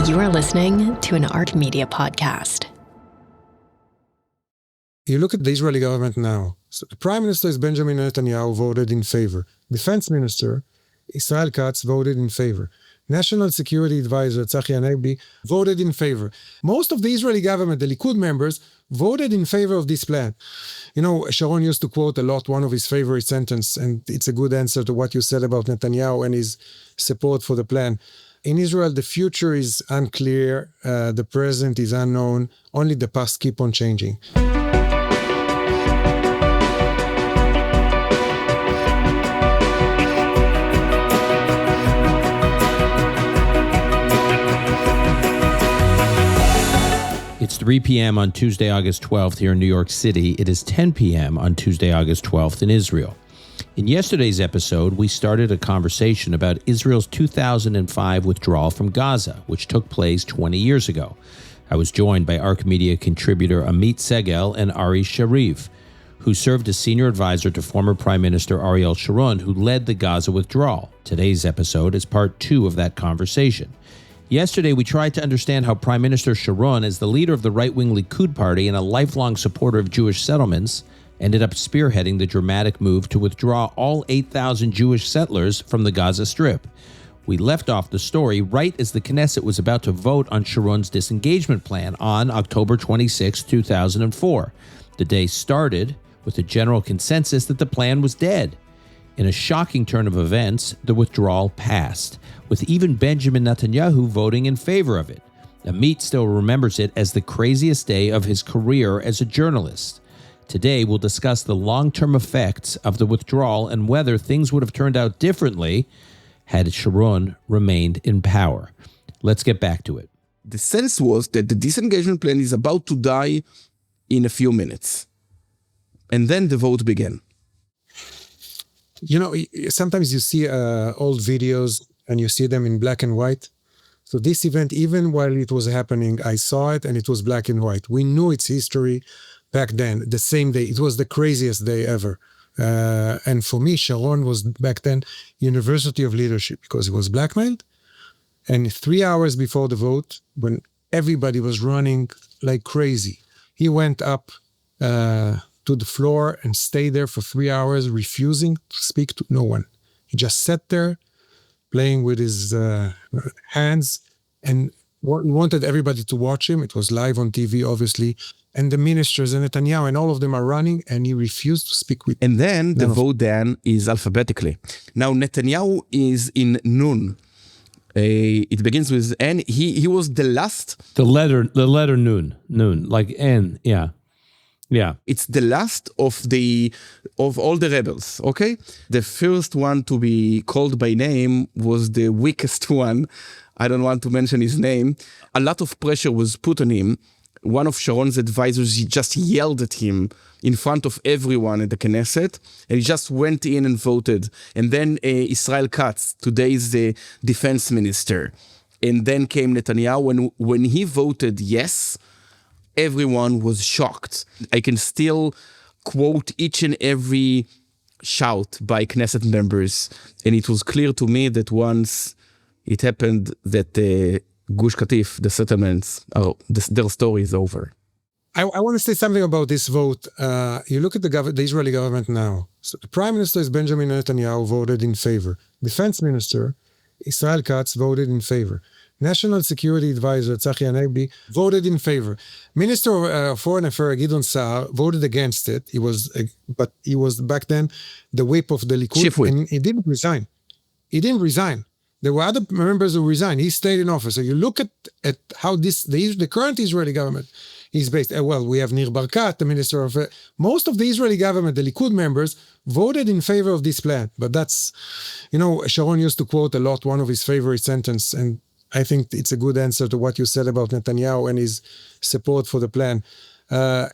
You are listening to an Ark Media podcast. You look at the Israeli government now. So the Prime Minister is Benjamin Netanyahu, voted in favor. Defense Minister Israel Katz voted in favor. National Security Advisor Tzachi Hanegbi voted in favor. Most of the Israeli government, the Likud members, voted in favor of this plan. You know, Sharon used to quote a lot one of his favorite sentences, and it's a good answer to what you said about Netanyahu and his support for the plan. In Israel, the future is unclear, the present is unknown, only the past keep on changing. It's 3 p.m. on Tuesday, August 12th here in New York City. It is 10 p.m. on Tuesday, August 12th in Israel. In yesterday's episode, we started a conversation about Israel's 2005 withdrawal from Gaza, which took place 20 years ago. I was joined by Ark Media contributor Amit Segal and Asi Shariv, who served as senior advisor to former Prime Minister Ariel Sharon, who led the Gaza withdrawal. Today's episode is part 2 of that conversation. Yesterday, we tried to understand how Prime Minister Sharon, as the leader of the right-wing Likud party and a lifelong supporter of Jewish settlements, ended up spearheading the dramatic move to withdraw all 8,000 Jewish settlers from the Gaza Strip. We left off the story right as the Knesset was about to vote on Sharon's disengagement plan on October 26, 2004. The day started with a general consensus that the plan was dead. In a shocking turn of events, the withdrawal passed, with even Benjamin Netanyahu voting in favor of it. Amit still remembers it as the craziest day of his career as a journalist. Today, we'll discuss the long-term effects of the withdrawal and whether things would have turned out differently had Sharon remained in power. Let's get back to it. The sense was that the disengagement plan is about to die in a few minutes. And then the vote began. You know, sometimes you see old videos and you see them in black and white. So this event, even while it was happening, I saw it and it was black and white. We knew its history back then, the same day. It was the craziest day ever. And for me, Sharon was back then University of Leadership because he was blackmailed. And 3 hours before the vote, when everybody was running like crazy, he went up to the floor and stayed there for 3 hours, refusing to speak to no one. He just sat there playing with his hands and wanted everybody to watch him. It was live on TV, obviously. And the ministers and Netanyahu and all of them are running, and he refused to speak with them. And then the vote then is alphabetically. Now Netanyahu is in Nun. It begins with N. He was the last. The letter Nun, like N, yeah. Yeah. It's the last of all the rebels, okay? The first one to be called by name was the weakest one. I don't want to mention his name. A lot of pressure was put on him. One of Sharon's advisors, he just yelled at him in front of everyone at the Knesset, and he just went in and voted. And then Israel Katz, today is the defense minister. And then came Netanyahu. When he voted yes, everyone was shocked. I can still quote each and every shout by Knesset members. And it was clear to me that once it happened that Gush Katif, the settlements, their story is over. I want to say something about this vote. You look at the Israeli government now. So the Prime Minister is Benjamin Netanyahu, voted in favor. Defense Minister Israel Katz voted in favor. National Security Advisor Tzachi Hanegbi voted in favor. Minister of Foreign Affairs Gideon Saar voted against it. But he was back then the whip of the Likud, Chief whip. And he didn't resign. There were other members who resigned. He stayed in office. So you look at how the current Israeli government is based. Well, we have Nir Barkat, the Minister of... most of the Israeli government, the Likud members, voted in favor of this plan. But that's... You know, Sharon used to quote a lot one of his favorite sentences, and I think it's a good answer to what you said about Netanyahu and his support for the plan.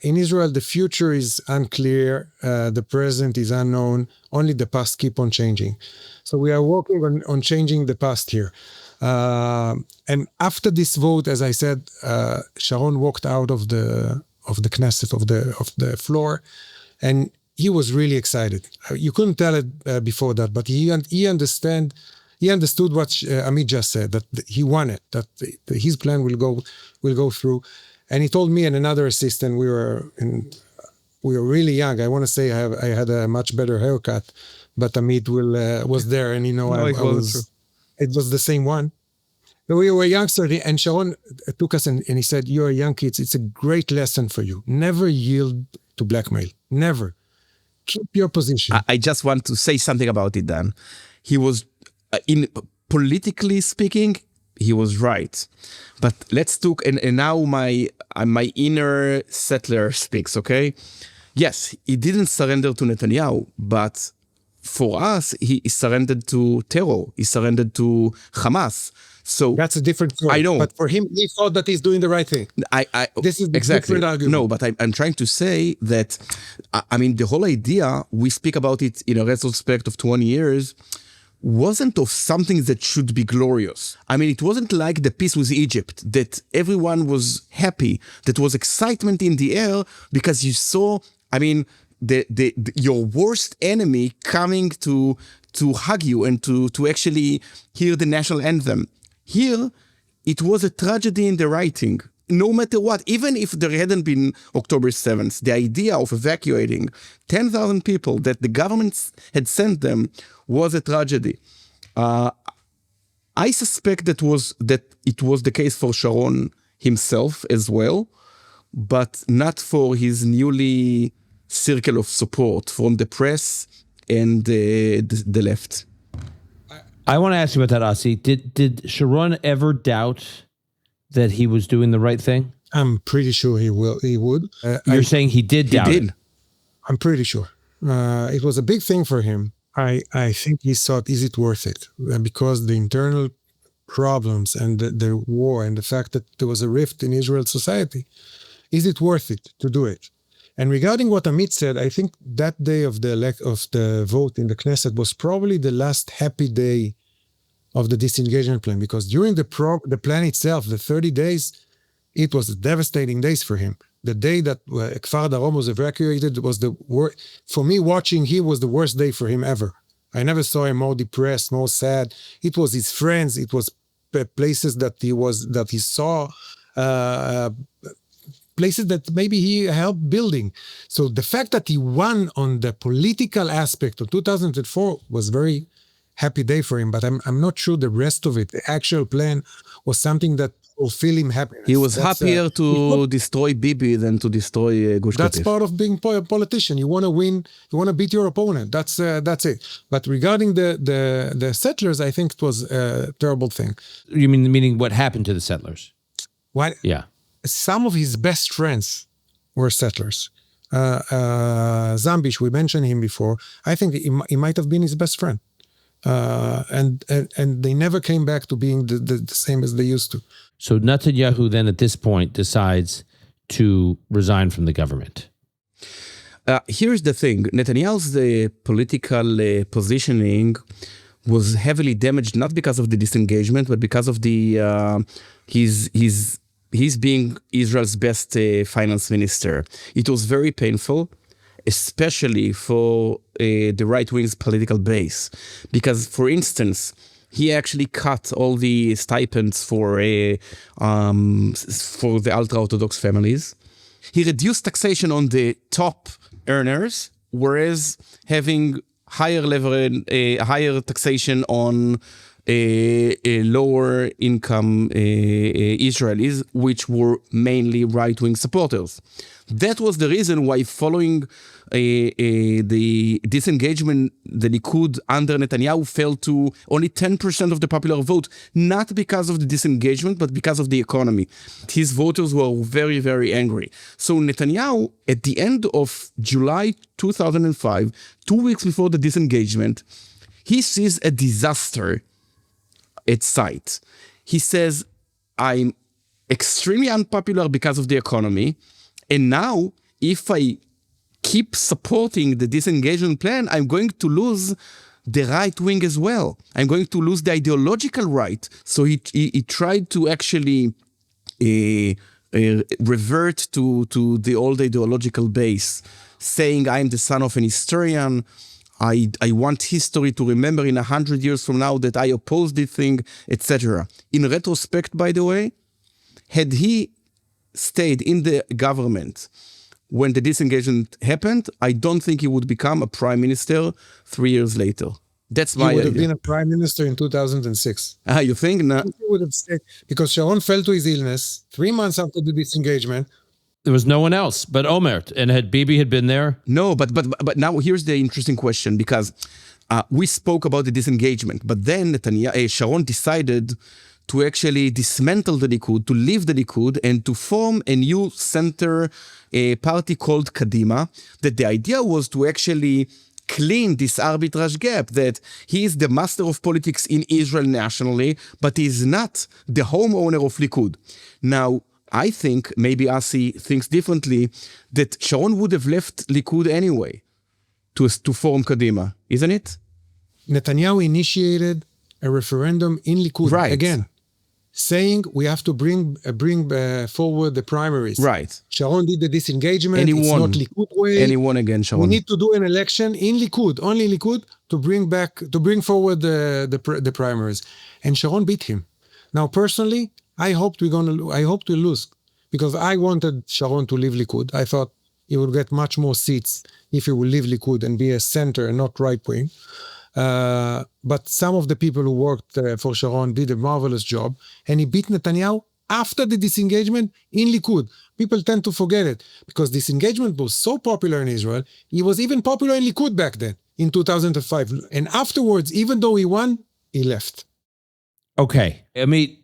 In Israel, the future is unclear, the present is unknown, only the past keep on changing. So we are working on changing the past here. And after this vote, as I said, Sharon walked out of the Knesset, of the floor, and he was really excited. You couldn't tell it before that, but he understand he understood what Amit just said, that he won it, that his plan will go through. And he told me and another assistant, we were really young. I want to say I had a much better haircut, but Amit was there, and it was the same one. We were youngsters, and Sharon took us and he said, "You're young kids. It's a great lesson for you. Never yield to blackmail. Never. Keep your position." I just want to say something about it, Dan. He was, politically speaking, he was right. But let's talk, and now my inner settler speaks, okay? Yes, he didn't surrender to Netanyahu, but for us, he surrendered to terror. He surrendered to Hamas. So that's a different story. I know. But for him, he thought that he's doing the right thing. This is the different argument. No, but I'm trying to say that, the whole idea, we speak about it in a retrospect of 20 years, wasn't of something that should be glorious. It wasn't like the peace with Egypt, that everyone was happy, that was excitement in the air because you saw, your worst enemy coming to hug you and to actually hear the national anthem. Here, it was a tragedy in the writing. No matter what, even if there hadn't been October 7th, the idea of evacuating 10,000 people that the government had sent them was a tragedy. I suspect that it was the case for Sharon himself as well, but not for his newly circle of support from the press and the left. I want to ask you about that, Asi. Did Sharon ever doubt that he was doing the right thing? I'm pretty sure he would. You're saying he did doubt it? I'm pretty sure. It was a big thing for him. I think he thought, is it worth it? Because the internal problems and the war and the fact that there was a rift in Israel's society, is it worth it to do it? And regarding what Amit said, I think that day of the vote in the Knesset was probably the last happy day of the disengagement plan, because during the plan itself, the 30 days, it was devastating days for him. The day that Kfar Darom was evacuated was the worst. For me, watching him was the worst day for him ever. I never saw him more depressed, more sad. It was his friends. It was places that he saw, places that maybe he helped building. So the fact that he won on the political aspect of 2004 was very happy day for him, but I'm not sure the rest of it, the actual plan, was something that fulfilled him happiness. He was happier to destroy Bibi than to destroy Gush Katif. That's part of being a politician. You want to win, you want to beat your opponent. That's it. But regarding the settlers, I think it was a terrible thing. You meaning what happened to the settlers? What? Yeah. Some of his best friends were settlers. Zambish, we mentioned him before. I think he might have been his best friend. And they never came back to being the same as they used to. So Netanyahu then at this point decides to resign from the government. Here's the thing. Netanyahu's political positioning was heavily damaged, not because of the disengagement, but because of he's being Israel's best finance minister. It was very painful, especially for the right-wing's political base. Because, for instance, he actually cut all the stipends for the ultra-Orthodox families. He reduced taxation on the top earners, whereas having higher taxation on lower income Israelis, which were mainly right-wing supporters. That was the reason why, following the disengagement, the Likud under Netanyahu fell to only 10% of the popular vote, not because of the disengagement, but because of the economy. His voters were very, very angry. So Netanyahu, at the end of July 2005, 2 weeks before the disengagement, he sees a disaster at sight. He says, I'm extremely unpopular because of the economy, and now if I keep supporting the disengagement plan, I'm going to lose the right wing as well. I'm going to lose the ideological right. So he tried to actually revert to the old ideological base, saying I'm the son of an historian, I want history to remember in 100 years from now that I opposed this thing, etc. In retrospect, by the way, had he stayed in the government when the disengagement happened, I don't think he would become a prime minister 3 years later. That's my He would have idea. been a prime minister in 2006. You think? No. He would have stayed because Sharon fell to his illness 3 months after the disengagement. There was no one else but Omer. And had Bibi had been there? No, but now here's the interesting question, because we spoke about the disengagement, but then Sharon decided to actually dismantle the Likud, to leave the Likud, and to form a new center party called Kadima, that the idea was to actually clean this arbitrage gap, that he is the master of politics in Israel nationally, but he is not the homeowner of Likud. Now, I think, maybe Asi thinks differently, that Sharon would have left Likud anyway to form Kadima, isn't it? Netanyahu initiated a referendum in Likud again, saying we have to bring forward the primaries. Right. Sharon did the disengagement. And he it's won. not Likud way. And he won again, Sharon. We need to do an election in Likud, only Likud, to bring forward the primaries. And Sharon beat him. Now, personally, I hope to lose, because I wanted Sharon to leave Likud. I thought he would get much more seats if he would leave Likud and be a center and not right wing. But some of the people who worked for Sharon did a marvelous job, and he beat Netanyahu after the disengagement in Likud. People tend to forget it, because disengagement was so popular in Israel. He was even popular in Likud back then, in 2005. And afterwards, even though he won, he left. Okay. Amit,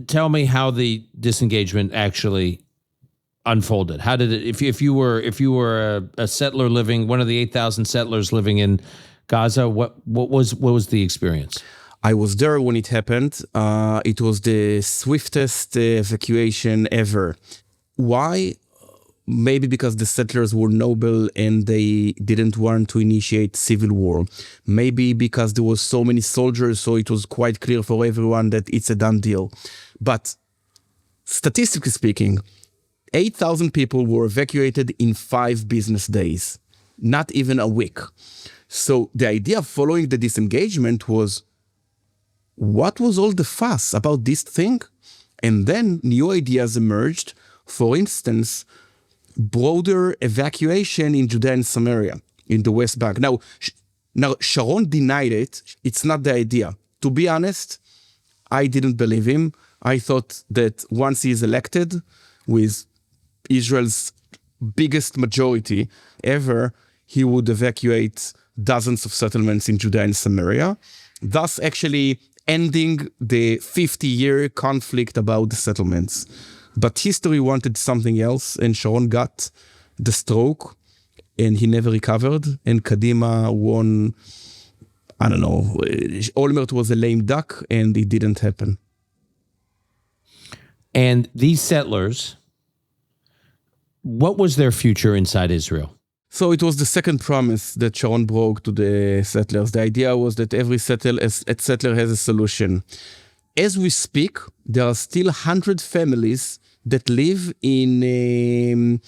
tell me how the disengagement actually unfolded. How did it, if you were a settler living, one of the 8,000 settlers living in Gaza, what was the experience? I was there when it happened. It was the swiftest evacuation ever. Why? Maybe because the settlers were noble and they didn't want to initiate civil war. Maybe because there was so many soldiers, so it was quite clear for everyone that it's a done deal. But statistically speaking, 8,000 people were evacuated in 5 business days, not even a week. So the idea following the disengagement was, what was all the fuss about this thing? And then new ideas emerged. For instance, broader evacuation in Judea and Samaria, in the West Bank. Now Sharon denied it. It's not the idea. To be honest, I didn't believe him. I thought that once he is elected with Israel's biggest majority ever, he would evacuate dozens of settlements in Judea and Samaria, thus actually ending the 50-year conflict about the settlements. But history wanted something else, and Sharon got the stroke, and he never recovered, and Kadima won. I don't know, Olmert was a lame duck, and it didn't happen. And these settlers, what was their future inside Israel? So it was the second promise that Sharon broke to the settlers. The idea was that every settler has a solution. As we speak, there are still 100 families that live in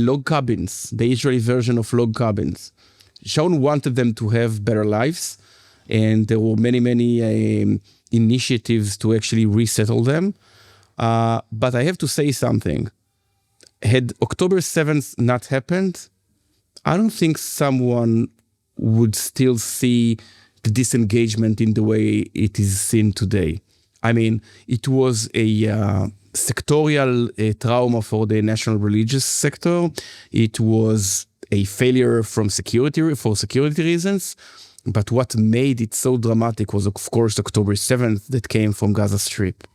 log cabins, the Israeli version of log cabins. Sharon wanted them to have better lives, and there were many initiatives to actually resettle them. But I have to say something. Had October 7th not happened, I don't think someone would still see the disengagement in the way it is seen today. I mean, it was a sectorial trauma for the national religious sector. It was a failure for security reasons. But what made it so dramatic was, of course, October 7th that came from Gaza Strip.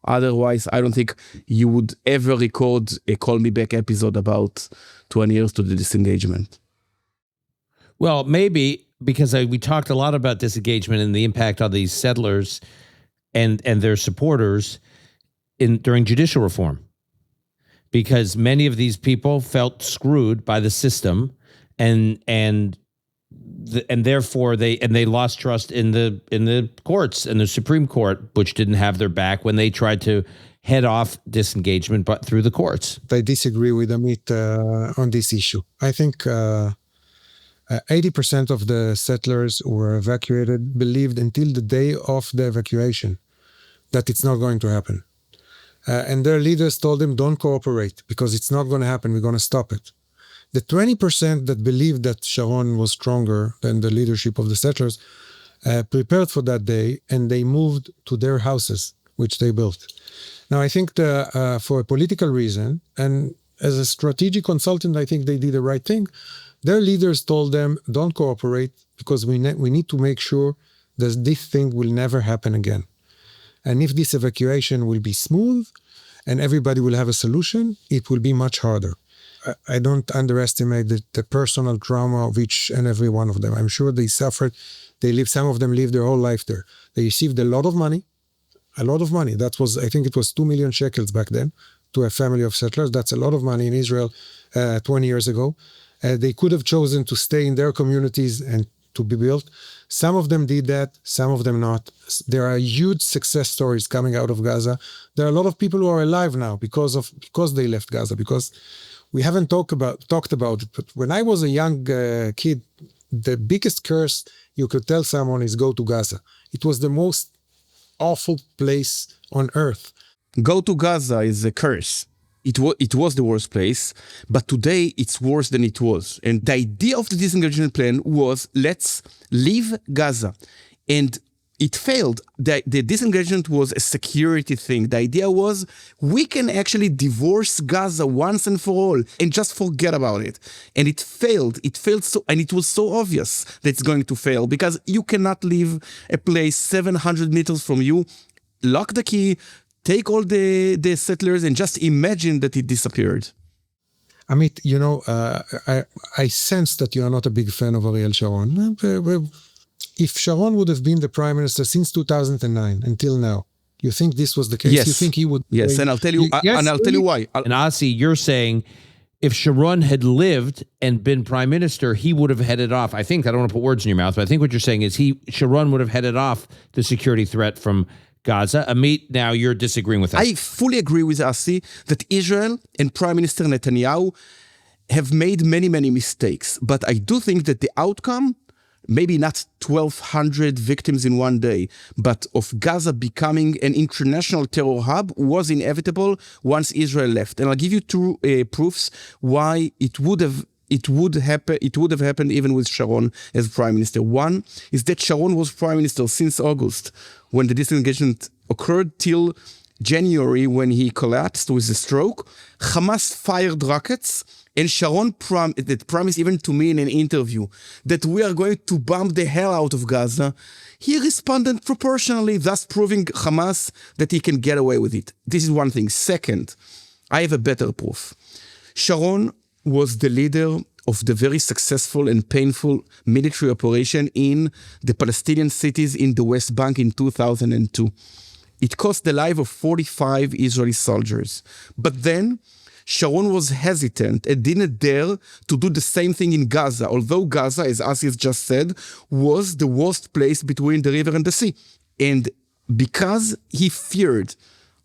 Otherwise, I don't think you would ever record a Call Me Back episode about 20 years to the disengagement. Well, maybe because we talked a lot about disengagement and the impact on these settlers and their supporters during judicial reform, because many of these people felt screwed by the system, and therefore they lost trust in the courts and the Supreme Court, which didn't have their back when they tried to head off disengagement, but through the courts. I disagree with Amit on this issue. I think 80% of the settlers who were evacuated believed until the day of the evacuation that it's not going to happen. And their leaders told them, don't cooperate because it's not going to happen. We're going to stop it. The 20% that believed that Sharon was stronger than the leadership of the settlers prepared for that day, and they moved to their houses, which they built. Now, I think for a political reason, and as a strategic consultant, I think they did the right thing. Their leaders told them, don't cooperate because we need to make sure that this thing will never happen again. And if this evacuation will be smooth and everybody will have a solution, it will be much harder. I don't underestimate the personal trauma of each and every one of them. I'm sure they suffered. Some of them lived their whole life there. They received a lot of money. That was, I think it was 2 million shekels back then to a family of settlers. That's a lot of money in Israel 20 years ago. They could have chosen to stay in their communities and to be built. Some of them did that, some of them not. There are huge success stories coming out of Gaza. There are a lot of people who are alive now because they left Gaza, because we haven't talked about it. But when I was a young kid, the biggest curse you could tell someone is go to Gaza. It was the most awful place on earth. Go to Gaza is a curse. It was the worst place, but today it's worse than it was. And the idea of the disengagement plan was, let's leave Gaza. And it failed. The disengagement was a security thing. The idea was, we can actually divorce Gaza once and for all and just forget about it. And it failed. And it was so obvious that it's going to fail, because you cannot leave a place 700 meters from you, lock the key, take all the settlers, and just imagine that it disappeared. Amit, I sense that you are not a big fan of Ariel Sharon. If Sharon would have been the prime minister since 2009 until now, you think this was the case? Yes. You think he would? Yes, and I'll tell you. I'll tell you why. And Asi, you're saying if Sharon had lived and been prime minister, he would have headed off. I don't want to put words in your mouth, but I think what you're saying is Sharon would have headed off the security threat from Gaza. Amit, now you're disagreeing with us. I fully agree with Asi that Israel and Prime Minister Netanyahu have made many, many mistakes. But I do think that the outcome, maybe not 1,200 victims in one day, but of Gaza becoming an international terror hub, was inevitable once Israel left. And I'll give you two proofs why it would have happened even with Sharon as prime minister. One is that Sharon was prime minister since August, when the disengagement occurred, till January, when he collapsed with a stroke. Hamas fired rockets, and Sharon promised even to me in an interview that we are going to bomb the hell out of Gaza. He responded proportionally, thus proving Hamas that he can get away with it. This is one thing. Second, I have a better proof. Sharon was the leader of the very successful and painful military operation in the Palestinian cities in the West Bank in 2002. It cost the life of 45 Israeli soldiers. But then Sharon was hesitant and didn't dare to do the same thing in Gaza, although Gaza, as Asi just said, was the worst place between the river and the sea. And because he feared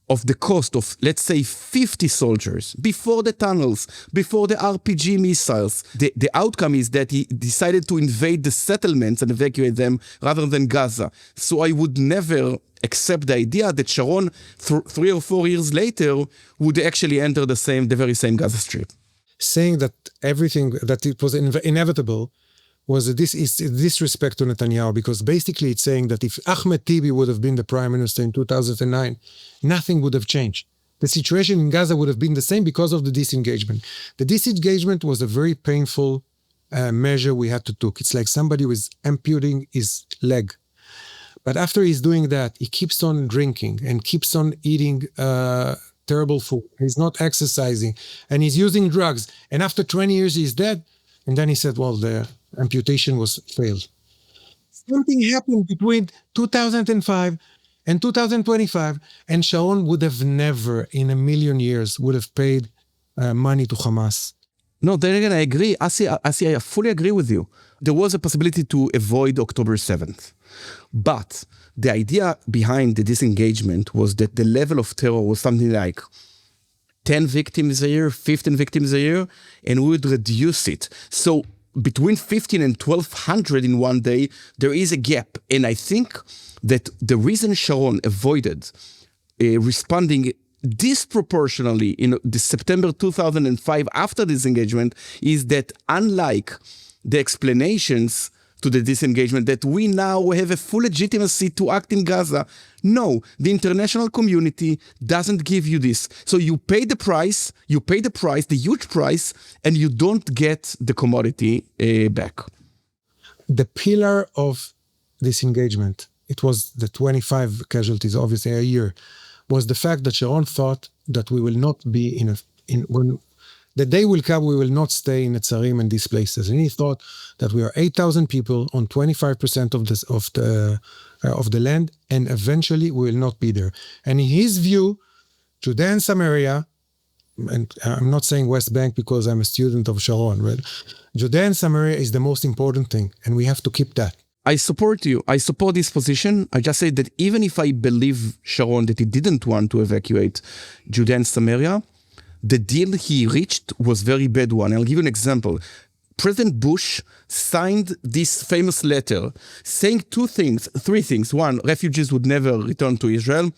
of the cost of, let's say, 50 soldiers before the tunnels, before the RPG missiles, the outcome is that he decided to invade the settlements and evacuate them rather than Gaza. So I would never accept the idea that Sharon, 3 or 4 years later, would actually enter the very same Gaza Strip. Saying that it was inevitable was a disrespect to Netanyahu, because basically it's saying that if Ahmed Tibi would have been the prime minister in 2009, nothing would have changed. The situation in Gaza would have been the same because of the disengagement. The disengagement was a very painful measure we had to take. It's like somebody was amputating his leg. But after he's doing that, he keeps on drinking and keeps on eating terrible food. He's not exercising and he's using drugs. And after 20 years, he's dead. And then he said, well, the amputation was failed. Something happened between 2005 and 2025, and Sharon would have never in a million years would have paid money to Hamas. No, then again, I agree. Asi, I fully agree with you. There was a possibility to avoid October 7th. But the idea behind the disengagement was that the level of terror was something like 10 victims a year, 15 victims a year, and we would reduce it. So between 15 and 1,200 in one day, there is a gap. And I think that the reason Sharon avoided responding disproportionately in the September 2005 after disengagement is that unlike the explanations to the disengagement that we now have a full legitimacy to act in Gaza. No, the international community doesn't give you this. So you pay the price, the huge price, and you don't get the commodity back. The pillar of disengagement, it was the 25 casualties, obviously a year, was the fact that Sharon thought that we will not be when the day will come, we will not stay in Netzarim and these places. And he thought that we are 8,000 people on 25% of the land, and eventually we will not be there. And in his view, Judea and Samaria, and I'm not saying West Bank because I'm a student of Sharon, right? Judea and Samaria is the most important thing, and we have to keep that. I support you. I support this position. I just say that even if I believe Sharon that he didn't want to evacuate Judea and Samaria, the deal he reached was a very bad one. I'll give you an example. President Bush signed this famous letter saying three things. One, refugees would never return to Israel.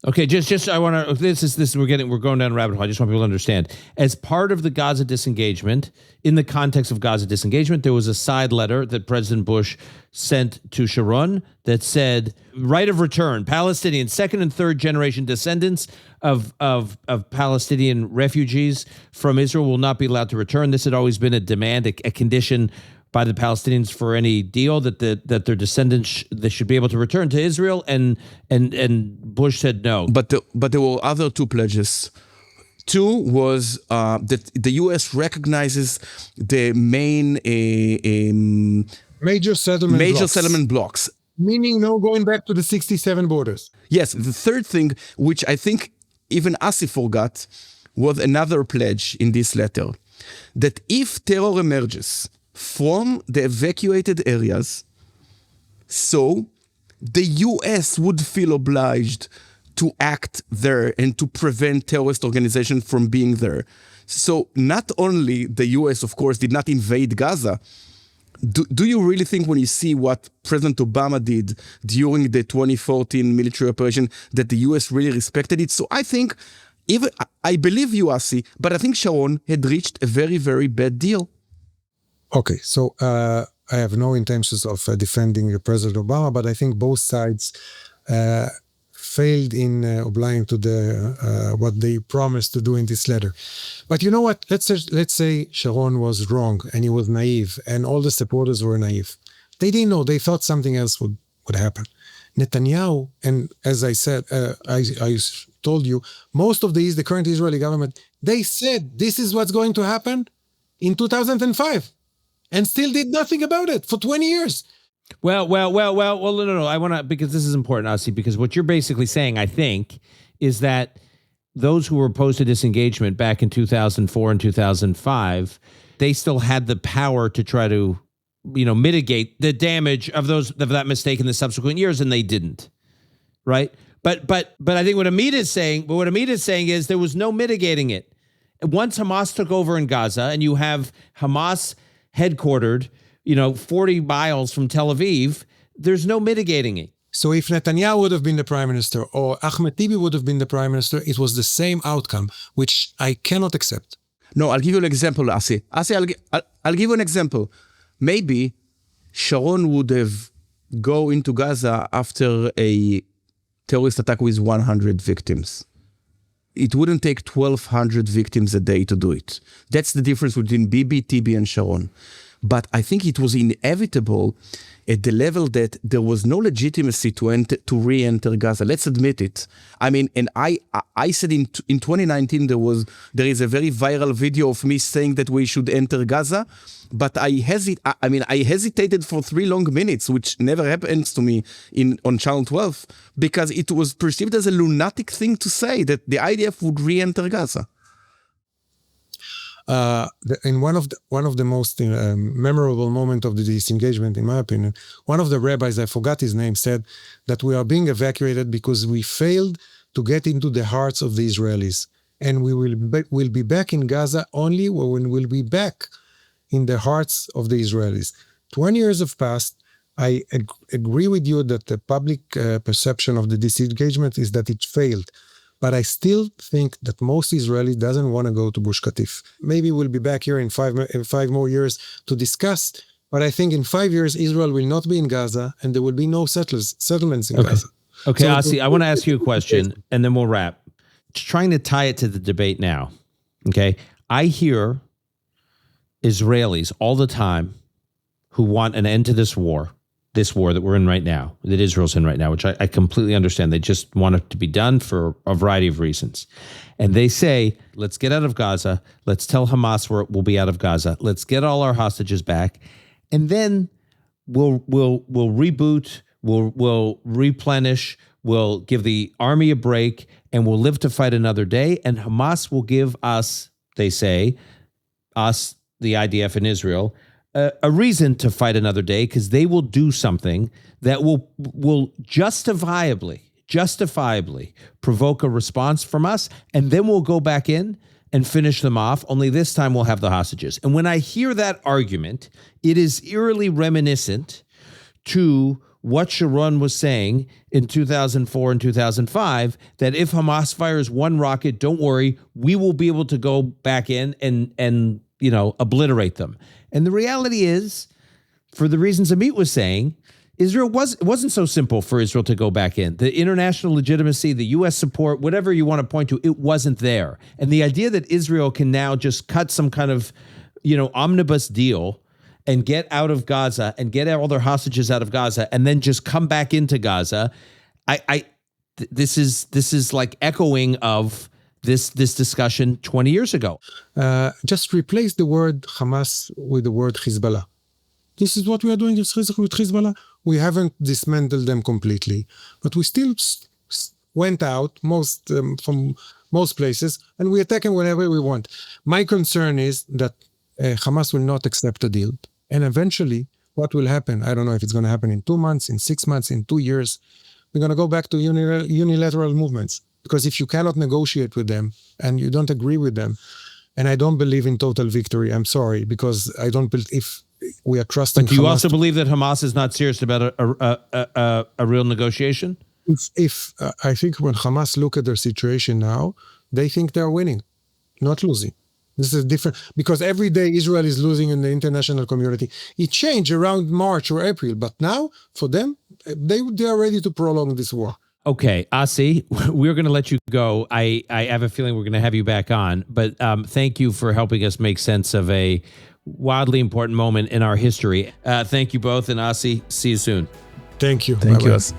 Okay, just I want to. We're going down a rabbit hole. I just want people to understand. As part of the Gaza disengagement, in the context of Gaza disengagement, there was a side letter that President Bush sent to Sharon that said, "Right of return: Palestinian second and third generation descendants of Palestinian refugees from Israel will not be allowed to return." This had always been a demand, a condition by the Palestinians for any deal that their descendants they should be able to return to Israel, and Bush said no. But there were other two pledges. Two was that the U.S. recognizes the main major settlement blocks, meaning no going back to the 67 borders. Yes, the third thing, which I think even Asi forgot, was another pledge in this letter, that if terror emerges from the evacuated areas, so the U.S. would feel obliged to act there and to prevent terrorist organizations from being there. So not only the U.S., of course, did not invade Gaza. Do you really think when you see what President Obama did during the 2014 military operation that the U.S. really respected it? So I think, I believe you, Asi, but I think Sharon had reached a very, very bad deal. Okay, so I have no intentions of defending President Obama, but I think both sides failed in obliging to what they promised to do in this letter. But you know what? Let's say Sharon was wrong and he was naive and all the supporters were naive. They didn't know. They thought something else would happen. Netanyahu, and as I said, I told you, most of the current Israeli government, they said this is what's going to happen in 2005 and still did nothing about it for 20 years. Well, no. I want to, because this is important, Asi, because what you're basically saying, I think, is that those who were opposed to disengagement back in 2004 and 2005, they still had the power to try to, mitigate the damage of that mistake in the subsequent years, and they didn't, right? But I think what Amit is saying is there was no mitigating it. Once Hamas took over in Gaza, and you have Hamas headquartered 40 miles from Tel Aviv, there's no mitigating it. So if Netanyahu would have been the prime minister or Ahmed Tibi would have been the prime minister, it was the same outcome, which I cannot accept. No, I'll give you an example, Asi. I'll give you an example. Maybe Sharon would have go into Gaza after a terrorist attack with 100 victims. It wouldn't take 1,200 victims a day to do it. That's the difference between Bibi, Tibi, and Sharon. But I think it was inevitable at the level that there was no legitimacy to re-enter Gaza. Let's admit it. I mean, and I said in 2019 there is a very viral video of me saying that we should enter Gaza, but I hesitated for 3 long minutes, which never happens to me on Channel 12, because it was perceived as a lunatic thing to say that the IDF would re-enter Gaza. In one of the most memorable moments of the disengagement, in my opinion, one of the rabbis, I forgot his name, said that we are being evacuated because we failed to get into the hearts of the Israelis, and we will be back in Gaza only when we'll be back in the hearts of the Israelis. 20 years have passed. I agree with you that the public perception of the disengagement is that it failed. But I still think that most Israelis doesn't want to go to Gush Katif. Maybe we'll be back here in five more years to discuss. But I think in 5 years, Israel will not be in Gaza and there will be no settlements in Gaza. Okay, So Asi, I want to ask you a question and then we'll wrap. Trying to tie it to the debate now. Okay. I hear Israelis all the time who want an end to this war that we're in right now, that Israel's in right now, which I completely understand. They just want it to be done for a variety of reasons. And they say, let's get out of Gaza. Let's tell Hamas we'll be out of Gaza. Let's get all our hostages back. And then we'll reboot, we'll replenish, we'll give the army a break, and we'll live to fight another day. And Hamas will give us, they say, us, the IDF in Israel, a reason to fight another day, because they will do something that will justifiably provoke a response from us, and then we'll go back in and finish them off, only this time we'll have the hostages. And when I hear that argument, it is eerily reminiscent to what Sharon was saying in 2004 and 2005, that if Hamas fires one rocket, don't worry, we will be able to go back in and obliterate them. And the reality is, for the reasons Amit was saying, it wasn't so simple for Israel to go back in. The international legitimacy, the U.S. support, whatever you want to point to, it wasn't there. And the idea that Israel can now just cut some kind of, omnibus deal and get out of Gaza and get all their hostages out of Gaza and then just come back into Gaza, this is like echoing of this discussion 20 years ago. Just replace the word Hamas with the word Hezbollah. This is what we are doing with Hezbollah. We haven't dismantled them completely, but we still went out from most places, and we attack them whenever we want. My concern is that Hamas will not accept a deal, and eventually, what will happen? I don't know if it's going to happen in 2 months, in 6 months, in 2 years. We're going to go back to unilateral movements. Because if you cannot negotiate with them and you don't agree with them, and I don't believe in total victory, I'm sorry, because I don't believe if we are trusting. But do you also believe that Hamas is not serious about a real negotiation? If I think when Hamas look at their situation now, they think they're winning, not losing. This is different because every day Israel is losing in the international community. It changed around March or April, but now for them, they are ready to prolong this war. Okay, Asi, we're going to let you go. I have a feeling we're going to have you back on, but thank you for helping us make sense of a wildly important moment in our history. Thank you both, and Asi, see you soon. Thank you. Thank Bye-bye. you, Asi.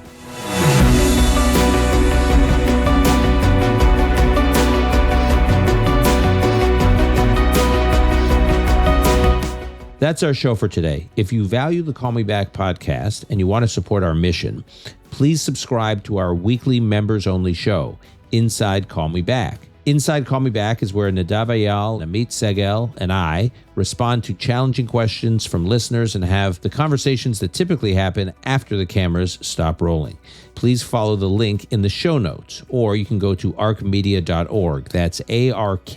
That's our show for today. If you value the Call Me Back podcast and you want to support our mission, please subscribe to our weekly members-only show, Inside Call Me Back. Inside Call Me Back is where Nadav Ayal, Amit Segal, and I respond to challenging questions from listeners and have the conversations that typically happen after the cameras stop rolling. Please follow the link in the show notes, or you can go to arkmedia.org. That's arkmedia.org.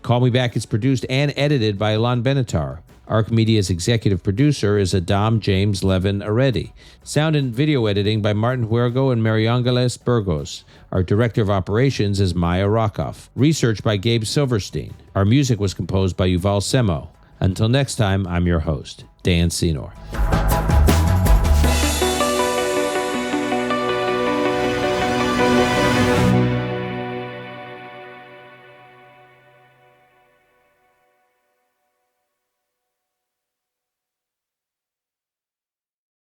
Call Me Back is produced and edited by Ilan Benatar. Ark Media's executive producer is Adam James Levin Aredi. Sound and video editing by Martin Huergo and Mariangeles Burgos. Our director of operations is Maya Rockoff. Research by Gabe Silverstein. Our music was composed by Yuval Semo. Until next time, I'm your host, Dan Senor.